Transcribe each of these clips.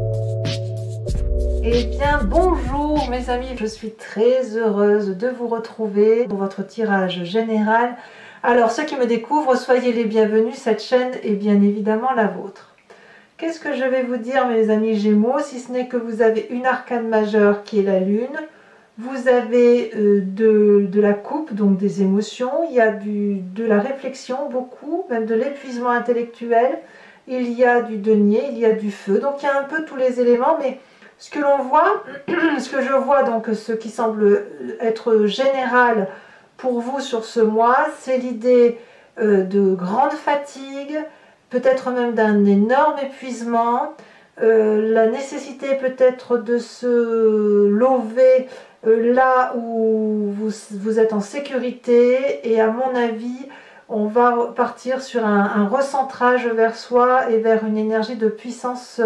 Eh bien bonjour mes amis, je suis très heureuse de vous retrouver pour votre tirage général. Alors ceux qui me découvrent, soyez les bienvenus, cette chaîne est bien évidemment la vôtre. Qu'est-ce que je vais vous dire mes amis Gémeaux, si ce n'est que vous avez une arcane majeure qui est la Lune, vous avez de la coupe, donc des émotions, il y a de la réflexion, beaucoup, même de l'épuisement intellectuel, il y a du denier, il y a du feu, donc il y a un peu tous les éléments, mais ce que l'on voit, ce que je vois, donc ce qui semble être général pour vous sur ce mois, c'est l'idée de grande fatigue, peut-être même d'un énorme épuisement, la nécessité peut-être de se lever là où vous êtes en sécurité, et à mon avis, on va partir sur un recentrage vers soi et vers une énergie de puissance,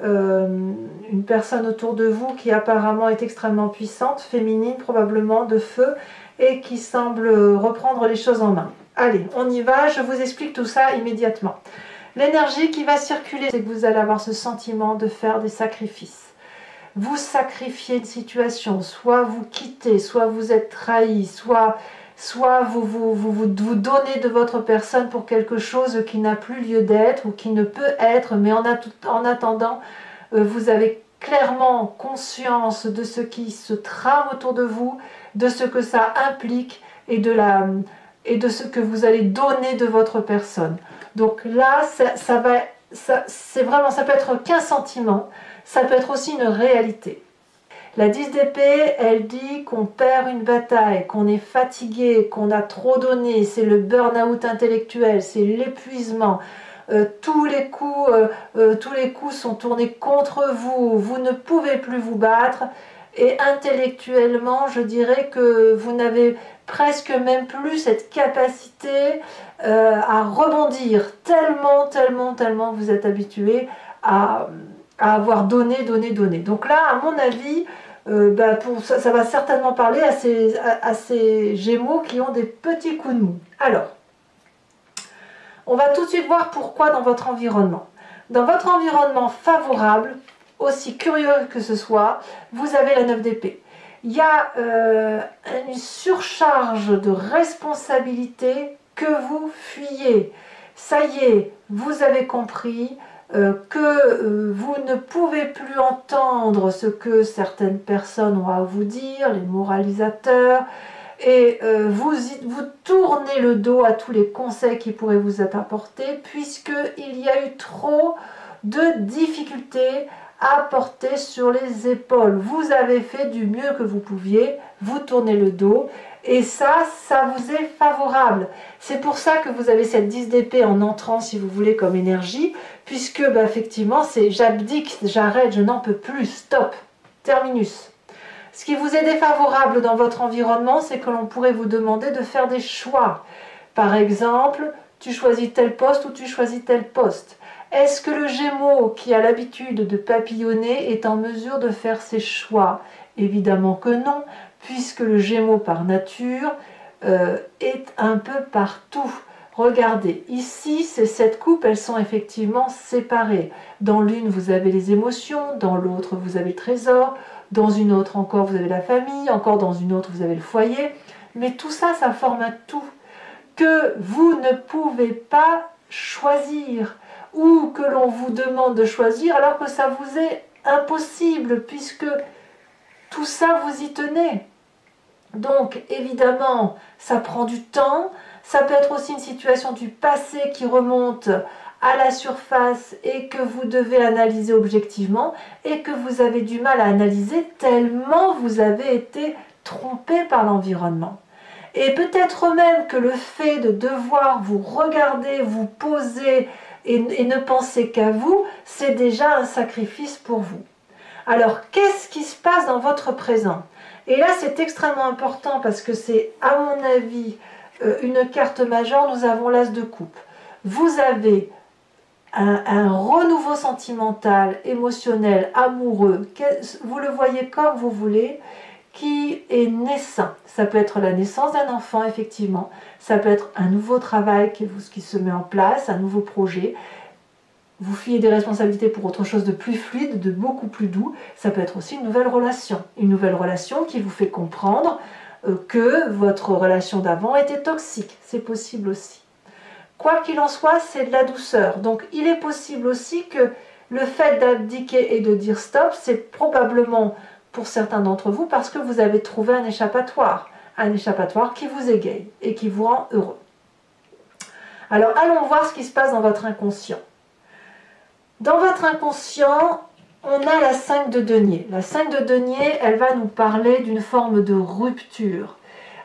une personne autour de vous qui apparemment est extrêmement puissante, féminine probablement, de feu, et qui semble reprendre les choses en main. Allez, on y va, je vous explique tout ça immédiatement. L'énergie qui va circuler, c'est que vous allez avoir ce sentiment de faire des sacrifices. Vous sacrifiez une situation, soit vous quittez, soit vous êtes trahi, soit vous donnez de votre personne pour quelque chose qui n'a plus lieu d'être ou qui ne peut être, mais en attendant, vous avez clairement conscience de ce qui se trame autour de vous, de ce que ça implique et de ce que vous allez donner de votre personne. Donc là, ça peut être qu'un sentiment, ça peut être aussi une réalité. La 10 d'épée, elle dit qu'on perd une bataille, qu'on est fatigué, qu'on a trop donné, c'est le burn-out intellectuel, c'est l'épuisement. Tous les coups sont tournés contre vous, vous ne pouvez plus vous battre, et intellectuellement, je dirais que vous n'avez presque même plus cette capacité à rebondir, tellement vous êtes habitué à avoir donné. Donc là, à mon avis, ça va certainement parler à ces Gémeaux qui ont des petits coups de mou. Alors, on va tout de suite voir pourquoi dans votre environnement. Dans votre environnement favorable, aussi curieux que ce soit, vous avez la 9 d'épée. Il y a une surcharge de responsabilité que vous fuyez. Ça y est, vous avez compris que vous ne pouvez plus entendre ce que certaines personnes ont à vous dire, les moralisateurs, et vous tournez le dos à tous les conseils qui pourraient vous être apportés, puisqu'il y a eu trop de difficultés à porter sur les épaules. Vous avez fait du mieux que vous pouviez, vous tournez le dos, et ça vous est favorable. C'est pour ça que vous avez cette 10 d'épée en entrant, si vous voulez, comme énergie, puisque effectivement, c'est j'abdique, j'arrête, je n'en peux plus, stop, terminus. Ce qui vous est défavorable dans votre environnement, c'est que l'on pourrait vous demander de faire des choix. Par exemple, tu choisis tel poste ou tu choisis tel poste. Est-ce que le Gémeaux, qui a l'habitude de papillonner, est en mesure de faire ses choix? Évidemment que non, puisque le Gémeaux par nature est un peu partout. Regardez, ici, ces 7 coupes, elles sont effectivement séparées. Dans l'une, vous avez les émotions, dans l'autre, vous avez le trésor, dans une autre encore, vous avez la famille, encore dans une autre, vous avez le foyer. Mais tout ça, ça forme un tout que vous ne pouvez pas choisir, ou que l'on vous demande de choisir alors que ça vous est impossible, puisque tout ça, vous y tenez. Donc, évidemment, ça prend du temps. Ça peut être aussi une situation du passé qui remonte à la surface et que vous devez analyser objectivement et que vous avez du mal à analyser tellement vous avez été trompé par l'environnement. Et peut-être même que le fait de devoir vous regarder, vous poser et ne penser qu'à vous, c'est déjà un sacrifice pour vous. Alors, qu'est-ce qui se passe dans votre présent? Et là, c'est extrêmement important parce que c'est, à mon avis, une carte majeure. Nous avons l'as de coupe. Vous avez un renouveau sentimental, émotionnel, amoureux, vous le voyez comme vous voulez, qui est naissant. Ça peut être la naissance d'un enfant, effectivement. Ça peut être un nouveau travail qui se met en place, un nouveau projet. vous fuyez des responsabilités pour autre chose de plus fluide, de beaucoup plus doux. Ça peut être aussi une nouvelle relation qui vous fait comprendre que votre relation d'avant était toxique. C'est possible aussi. Quoi qu'il en soit, c'est de la douceur. Donc il est possible aussi que le fait d'abdiquer et de dire stop, c'est probablement pour certains d'entre vous parce que vous avez trouvé un échappatoire qui vous égaye et qui vous rend heureux. Alors allons voir ce qui se passe dans votre inconscient. Dans votre inconscient, on a la 5 de denier. La 5 de denier, elle va nous parler d'une forme de rupture.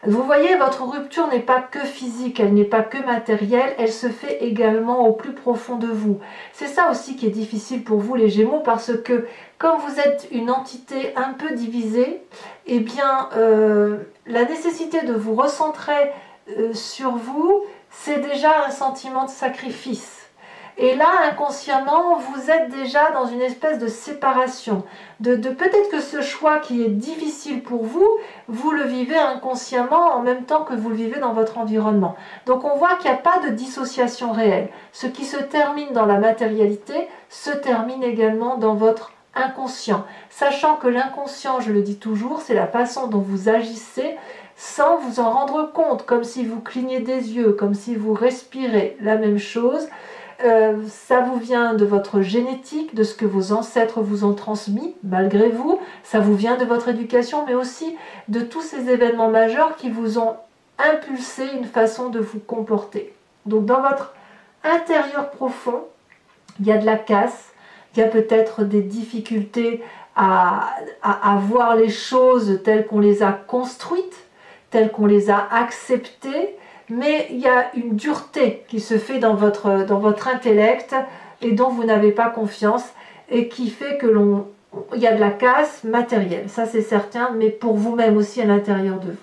Vous voyez, votre rupture n'est pas que physique, elle n'est pas que matérielle, elle se fait également au plus profond de vous. C'est ça aussi qui est difficile pour vous les Gémeaux, parce que comme vous êtes une entité un peu divisée, eh bien, la nécessité de vous recentrer sur vous, c'est déjà un sentiment de sacrifice. Et là, inconsciemment, vous êtes déjà dans une espèce de séparation. Peut-être que ce choix qui est difficile pour vous, vous le vivez inconsciemment en même temps que vous le vivez dans votre environnement. Donc on voit qu'il n'y a pas de dissociation réelle. Ce qui se termine dans la matérialité se termine également dans votre inconscient. Sachant que l'inconscient, je le dis toujours, c'est la façon dont vous agissez sans vous en rendre compte, comme si vous clignez des yeux, comme si vous respirez la même chose. Ça vous vient de votre génétique, de ce que vos ancêtres vous ont transmis, malgré vous. Ça vous vient de votre éducation, mais aussi de tous ces événements majeurs qui vous ont impulsé une façon de vous comporter. Donc dans votre intérieur profond, il y a de la casse, il y a peut-être des difficultés à voir les choses telles qu'on les a construites, telles qu'on les a acceptées, mais il y a une dureté qui se fait dans votre intellect et dont vous n'avez pas confiance et qui fait que il y a de la casse matérielle, ça c'est certain, mais pour vous-même aussi à l'intérieur de vous.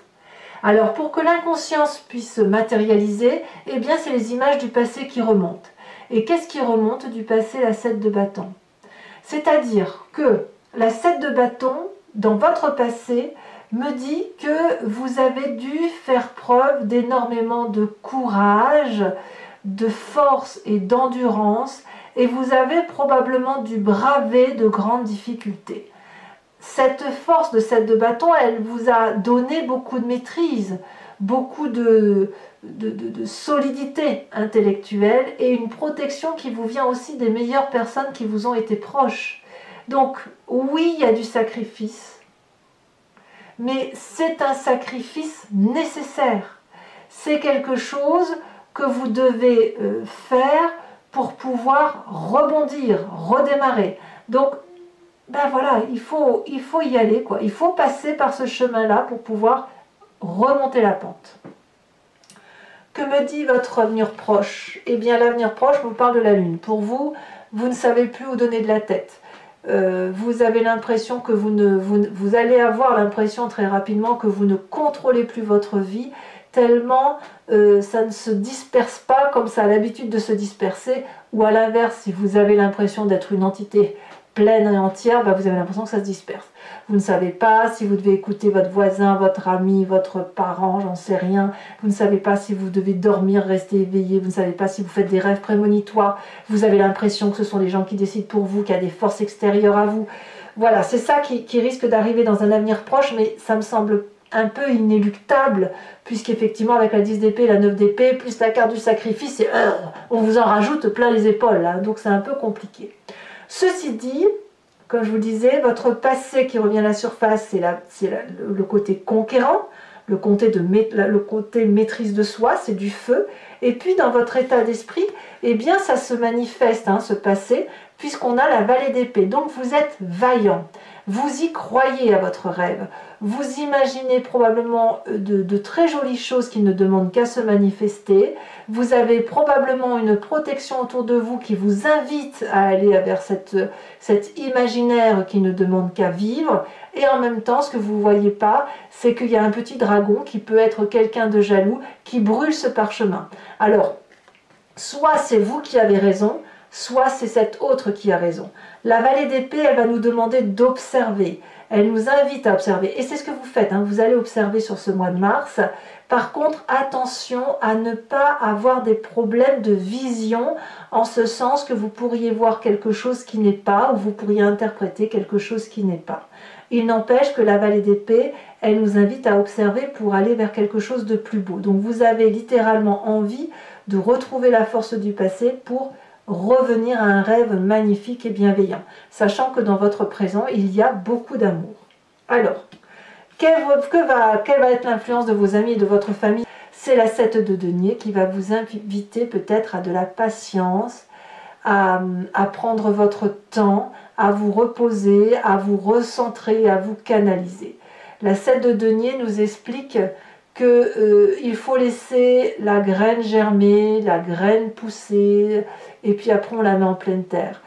Alors pour que l'inconscience puisse se matérialiser, eh bien c'est les images du passé qui remontent. Et qu'est-ce qui remonte du passé? La 7 de bâton. C'est-à-dire que la 7 de bâton, dans votre passé, me dit que vous avez dû faire preuve d'énormément de courage, de force et d'endurance, et vous avez probablement dû braver de grandes difficultés. Cette force de 7 de bâton, elle vous a donné beaucoup de maîtrise, beaucoup de solidité intellectuelle et une protection qui vous vient aussi des meilleures personnes qui vous ont été proches. Donc oui, il y a du sacrifice, mais c'est un sacrifice nécessaire. C'est quelque chose que vous devez faire pour pouvoir rebondir, redémarrer. Donc, ben voilà, il faut y aller, quoi. Il faut passer par ce chemin-là pour pouvoir remonter la pente. Que me dit votre avenir proche? Eh bien, l'avenir proche vous parle de la Lune. Pour vous, vous ne savez plus où donner de la tête. Vous avez l'impression que vous allez avoir l'impression très rapidement que vous ne contrôlez plus votre vie, tellement ça ne se disperse pas comme ça a l'habitude de se disperser, ou à l'inverse, si vous avez l'impression d'être une entité pleine et entière, bah vous avez l'impression que ça se disperse. Vous ne savez pas si vous devez écouter votre voisin, votre ami, votre parent, j'en sais rien. Vous ne savez pas si vous devez dormir, rester éveillé. Vous ne savez pas si vous faites des rêves prémonitoires. Vous avez l'impression que ce sont les gens qui décident pour vous, qu'il y a des forces extérieures à vous. Voilà, c'est ça qui risque d'arriver dans un avenir proche, mais ça me semble un peu inéluctable, puisqu'effectivement avec la 10 d'épée, la 9 d'épée, plus la carte du sacrifice, on vous en rajoute plein les épaules, là, donc c'est un peu compliqué. Ceci dit, comme je vous disais, votre passé qui revient à la surface, c'est le côté conquérant, le côté maîtrise de soi, c'est du feu. Et puis dans votre état d'esprit, eh bien ça se manifeste, hein, ce passé, puisqu'on a la vallée d'épée. Donc vous êtes vaillant, vous y croyez à votre rêve, vous imaginez probablement de très jolies choses qui ne demandent qu'à se manifester, vous avez probablement une protection autour de vous qui vous invite à aller vers cet imaginaire qui ne demande qu'à vivre, et en même temps, ce que vous ne voyez pas, c'est qu'il y a un petit dragon qui peut être quelqu'un de jaloux qui brûle ce parchemin. Alors, soit c'est vous qui avez raison, soit c'est cette autre qui a raison. La vallée d'épée, elle va nous demander d'observer. Elle nous invite à observer. Et c'est ce que vous faites, hein. Vous allez observer sur ce mois de mars. Par contre, attention à ne pas avoir des problèmes de vision, en ce sens que vous pourriez voir quelque chose qui n'est pas, ou vous pourriez interpréter quelque chose qui n'est pas. Il n'empêche que la vallée d'épée, elle nous invite à observer pour aller vers quelque chose de plus beau. Donc vous avez littéralement envie de retrouver la force du passé pour revenir à un rêve magnifique et bienveillant, sachant que dans votre présent, il y a beaucoup d'amour. Alors, quelle va être l'influence de vos amis et de votre famille? C'est la 7 de denier qui va vous inviter peut-être à de la patience, à prendre votre temps, à vous reposer, à vous recentrer, à vous canaliser. La 7 de denier nous explique qu'il faut laisser la graine germer, la graine pousser, et puis après on la met en pleine terre.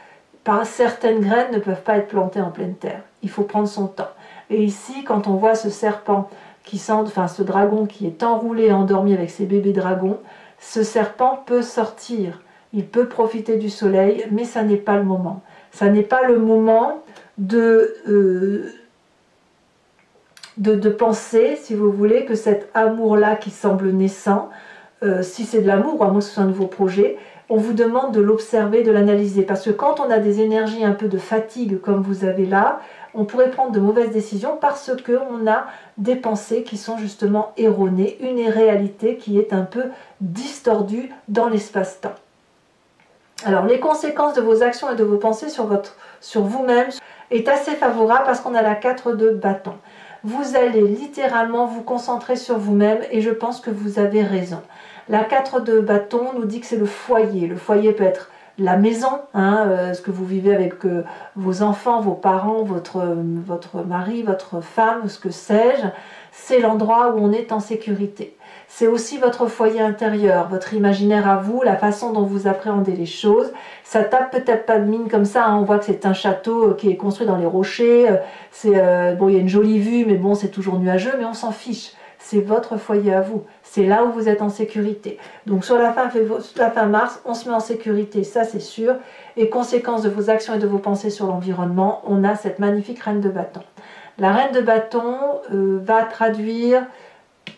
Certaines graines ne peuvent pas être plantées en pleine terre, il faut prendre son temps. Et ici, quand on voit ce serpent, ce dragon qui est enroulé, endormi avec ses bébés dragons, ce serpent peut sortir, il peut profiter du soleil, mais ça n'est pas le moment. Ça n'est pas le moment de penser, si vous voulez, que cet amour-là qui semble naissant, si c'est de l'amour, ou à moins que ce soit un nouveau projet, on vous demande de l'observer, de l'analyser. Parce que quand on a des énergies un peu de fatigue, comme vous avez là, on pourrait prendre de mauvaises décisions parce qu'on a des pensées qui sont justement erronées, une réalité qui est un peu distordue dans l'espace-temps. Alors, les conséquences de vos actions et de vos pensées sur vous-même est assez favorable parce qu'on a la 4 de bâton. Vous allez littéralement vous concentrer sur vous-même et je pense que vous avez raison. La 4 de bâton nous dit que c'est le foyer. Le foyer peut être la maison, ce que vous vivez avec vos enfants, vos parents, votre mari, votre femme, ce que sais-je. C'est l'endroit où on est en sécurité. C'est aussi votre foyer intérieur, votre imaginaire à vous, la façon dont vous appréhendez les choses. Ça tape peut-être pas de mine comme ça, on voit que c'est un château qui est construit dans les rochers. Bon, il y a une jolie vue, mais bon, c'est toujours nuageux, mais on s'en fiche. C'est votre foyer à vous. C'est là où vous êtes en sécurité. Donc sur la fin mars, on se met en sécurité, ça c'est sûr. Et conséquence de vos actions et de vos pensées sur l'environnement, on a cette magnifique reine de bâton. La reine de bâton va traduire,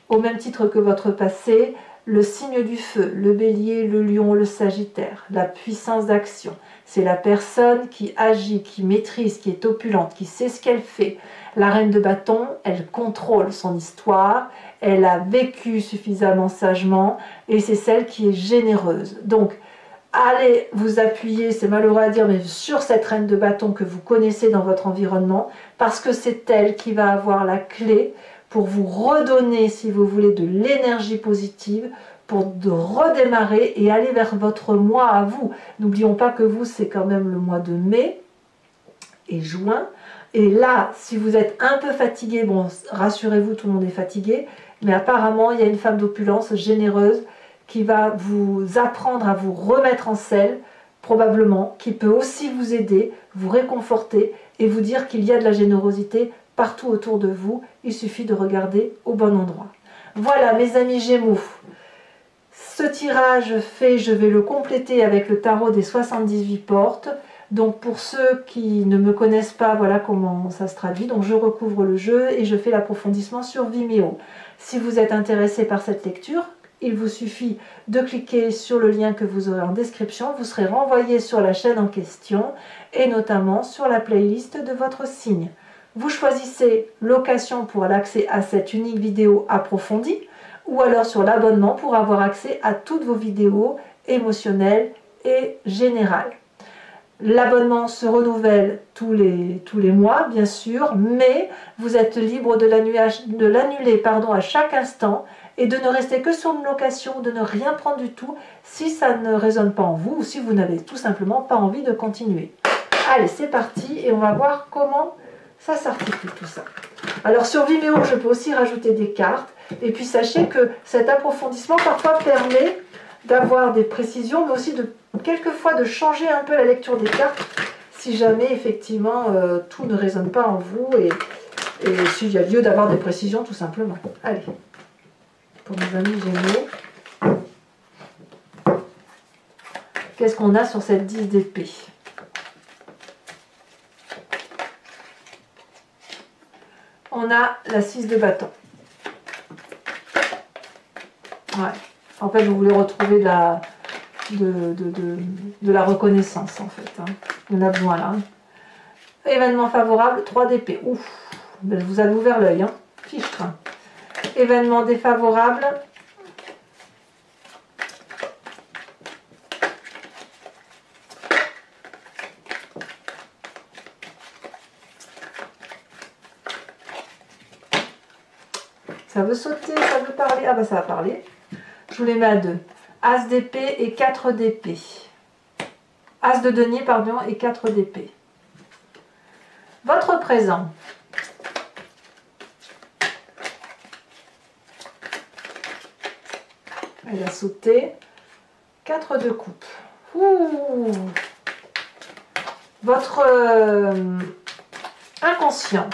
au même titre que votre passé, le signe du feu, le bélier, le lion, le sagittaire, la puissance d'action. C'est la personne qui agit, qui maîtrise, qui est opulente, qui sait ce qu'elle fait. La reine de bâton, elle contrôle son histoire, elle a vécu suffisamment sagement et c'est celle qui est généreuse. Donc, allez vous appuyer, c'est malheureux à dire, mais sur cette reine de bâton que vous connaissez dans votre environnement, parce que c'est elle qui va avoir la clé pour vous redonner, si vous voulez, de l'énergie positive, pour de redémarrer et aller vers votre mois à vous. N'oublions pas que vous, c'est quand même le mois de mai et juin. Et là, si vous êtes un peu fatigué, bon, rassurez-vous, tout le monde est fatigué, mais apparemment, il y a une femme d'opulence généreuse qui va vous apprendre à vous remettre en selle, probablement, qui peut aussi vous aider, vous réconforter et vous dire qu'il y a de la générosité partout autour de vous. Il suffit de regarder au bon endroit. Voilà, mes amis Gémeaux. Ce tirage fait, je vais le compléter avec le tarot des 78 portes. Donc pour ceux qui ne me connaissent pas, voilà comment ça se traduit. Donc je recouvre le jeu et je fais l'approfondissement sur Vimeo. Si vous êtes intéressé par cette lecture, il vous suffit de cliquer sur le lien que vous aurez en description. Vous serez renvoyé sur la chaîne en question et notamment sur la playlist de votre signe. Vous choisissez location pour l'accès à cette unique vidéo approfondie ou alors sur l'abonnement pour avoir accès à toutes vos vidéos émotionnelles et générales. L'abonnement se renouvelle tous les mois, bien sûr, mais vous êtes libre de l'annuler à chaque instant et de ne rester que sur une location, de ne rien prendre du tout si ça ne résonne pas en vous ou si vous n'avez tout simplement pas envie de continuer. Allez, c'est parti et on va voir comment ça s'articule tout ça. Alors sur Vimeo, je peux aussi rajouter des cartes et puis sachez que cet approfondissement parfois permet d'avoir des précisions, mais aussi quelquefois de changer un peu la lecture des cartes si jamais effectivement tout ne résonne pas en vous et s'il y a lieu d'avoir des précisions tout simplement. Allez, pour mes amis Gémeaux. Qu'est-ce qu'on a sur cette 10 d'épée? On a la 6 de bâton. Ouais. En fait, vous voulez retrouver de la reconnaissance, en fait. Hein. On a besoin là. Hein. Événement favorable, 3 d'épée. Ouf, ben, vous avez ouvert l'œil. Hein. Fichtre. Événement défavorable. Ça veut sauter, ça veut parler. Ah bah ça va parler. Je vous les mets à 2. As d'épée et 4 d'épée. As de denier, pardon, et 4 d'épée. Votre présent. Elle a sauté. 4 de coupe. Ouh. Votre inconscient.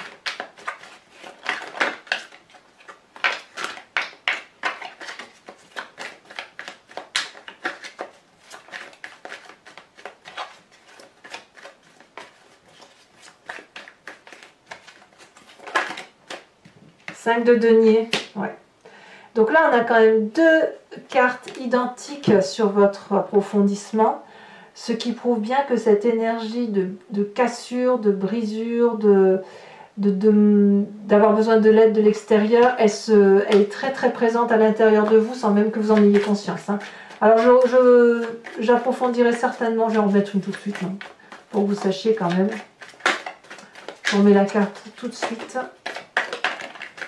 Cinq de denier, ouais. Donc là, on a quand même 2 cartes identiques sur votre approfondissement, ce qui prouve bien que cette énergie de cassure, de brisure, d'avoir besoin de l'aide de l'extérieur, elle est très très présente à l'intérieur de vous sans même que vous en ayez conscience. Hein. Alors j'approfondirai certainement, je vais en mettre une tout de suite, hein, pour que vous sachiez quand même. Je remets la carte tout de suite.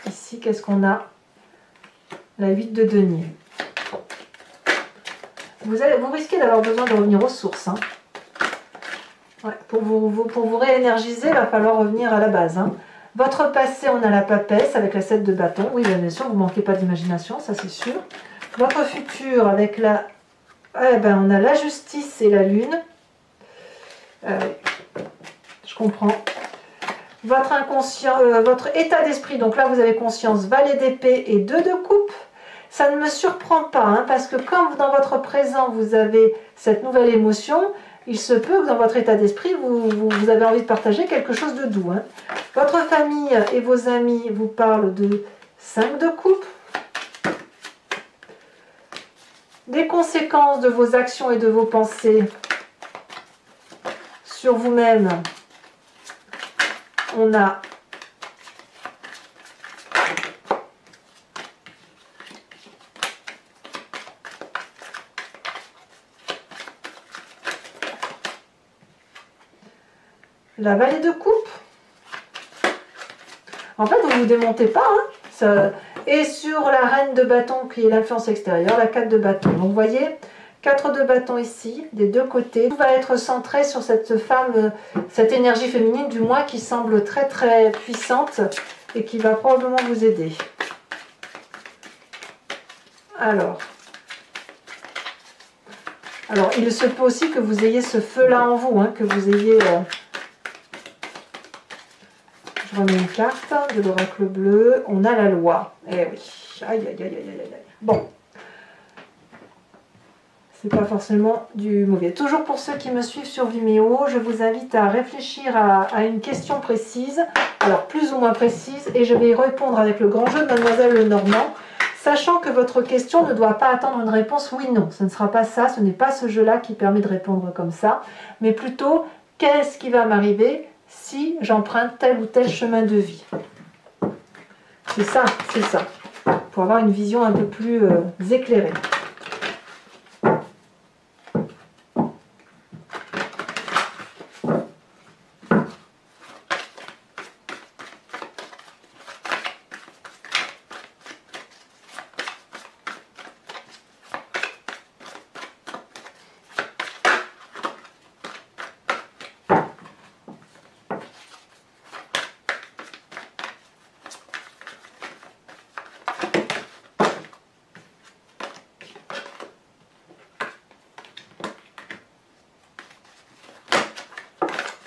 Ici, qu'est-ce qu'on a? La 8 de denier. Vous risquez d'avoir besoin de revenir aux sources. Hein. Ouais, pour vous réénergiser, il va falloir revenir à la base. Hein. Votre passé, on a la papesse avec la 7 de bâton. Oui, bien sûr, vous ne manquez pas d'imagination, ça c'est sûr. Votre futur avec la... Eh ben, on a la justice et la lune. Je comprends. Votre inconscient, votre état d'esprit, donc là vous avez conscience, valet d'épée et 2 de coupe. Ça ne me surprend pas, hein, parce que quand dans votre présent vous avez cette nouvelle émotion, il se peut que dans votre état d'esprit vous avez envie de partager quelque chose de doux. Hein. Votre famille et vos amis vous parlent de 5 de coupe. Des conséquences de vos actions et de vos pensées sur vous-même. On a la vallée de coupe. En fait, vous ne vous démontez pas. Hein, et sur la reine de bâton qui est l'influence extérieure, la 4 de bâton. Donc vous voyez, 4 de bâton ici, des deux côtés. Tout va être centré sur cette femme, cette énergie féminine du moins qui semble très très puissante et qui va probablement vous aider. Alors, il se peut aussi que vous ayez ce feu-là en vous, hein, que vous ayez... Je remets une carte de l'oracle bleu. On a la loi. Eh oui. Aïe, aïe, aïe, aïe, aïe, aïe. Bon. C'est pas forcément du mauvais. Toujours pour ceux qui me suivent sur Vimeo, je vous invite à réfléchir à une question précise, alors plus ou moins précise, et je vais y répondre avec le grand jeu de Mademoiselle Lenormand, sachant que votre question ne doit pas attendre une réponse oui-non. Ce ne sera pas ça, ce n'est pas ce jeu-là qui permet de répondre comme ça, mais plutôt, qu'est-ce qui va m'arriver si j'emprunte tel ou tel chemin de vie? C'est ça, pour avoir une vision un peu plus éclairée.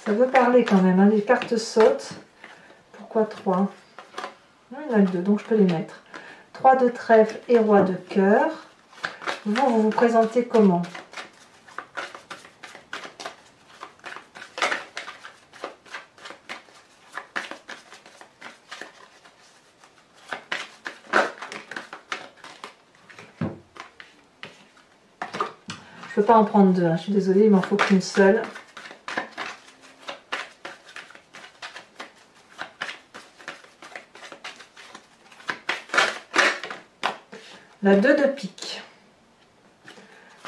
Ça veut parler quand même, hein. Les cartes sautent. Pourquoi 3? Il y en a 2, donc je peux les mettre. 3 de trèfle et roi de cœur. Vous vous présentez comment? peux pas en prendre deux, hein. Je suis désolée, il m'en faut qu'une seule. La 2 de pique.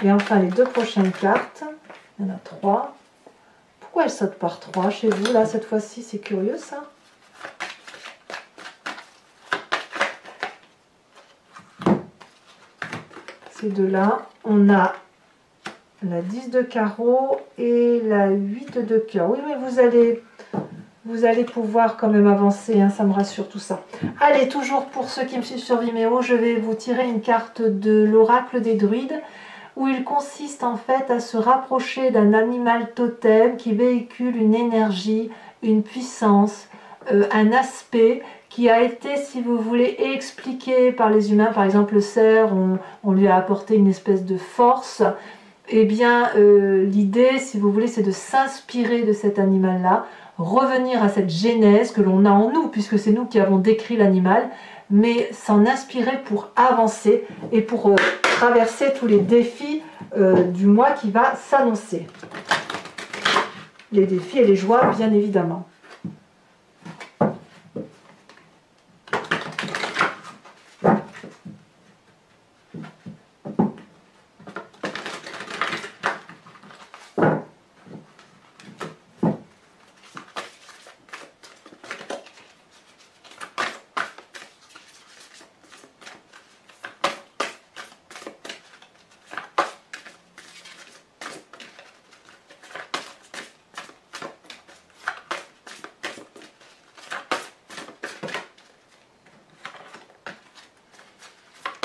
Et enfin les deux prochaines cartes. Il y en a 3. Pourquoi elles sautent par 3 chez vous là cette fois-ci? C'est curieux ça. Ces deux-là, on a la 10 de carreau et la 8 de cœur. Oui, mais vous allez pouvoir quand même avancer, hein, ça me rassure tout ça. Allez, toujours pour ceux qui me suivent sur Vimeo, je vais vous tirer une carte de l'oracle des druides, où il consiste en fait à se rapprocher d'un animal totem qui véhicule une énergie, une puissance, un aspect qui a été, si vous voulez, expliqué par les humains. Par exemple, le cerf, on lui a apporté une espèce de force. Eh bien, l'idée, si vous voulez, c'est de s'inspirer de cet animal-là, revenir à cette genèse que l'on a en nous, puisque c'est nous qui avons décrit l'animal, mais s'en inspirer pour avancer et pour traverser tous les défis du mois qui va s'annoncer. Les défis et les joies, bien évidemment.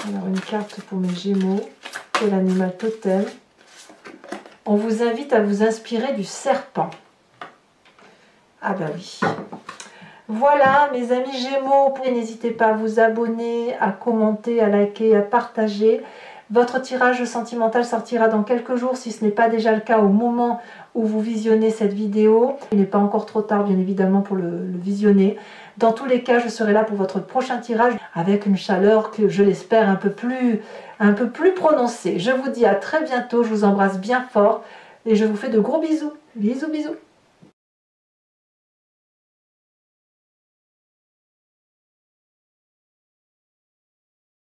Alors une carte pour mes Gémeaux, c'est l'animal totem. On vous invite à vous inspirer du serpent. Ah bah oui. Voilà mes amis Gémeaux, n'hésitez pas à vous abonner, à commenter, à liker, à partager. Votre tirage sentimental sortira dans quelques jours, si ce n'est pas déjà le cas au moment où vous visionnez cette vidéo. Il n'est pas encore trop tard, bien évidemment, pour le visionner. Dans tous les cas, je serai là pour votre prochain tirage avec une chaleur que je l'espère un peu plus prononcée. Je vous dis à très bientôt, je vous embrasse bien fort et je vous fais de gros bisous. Bisous, bisous.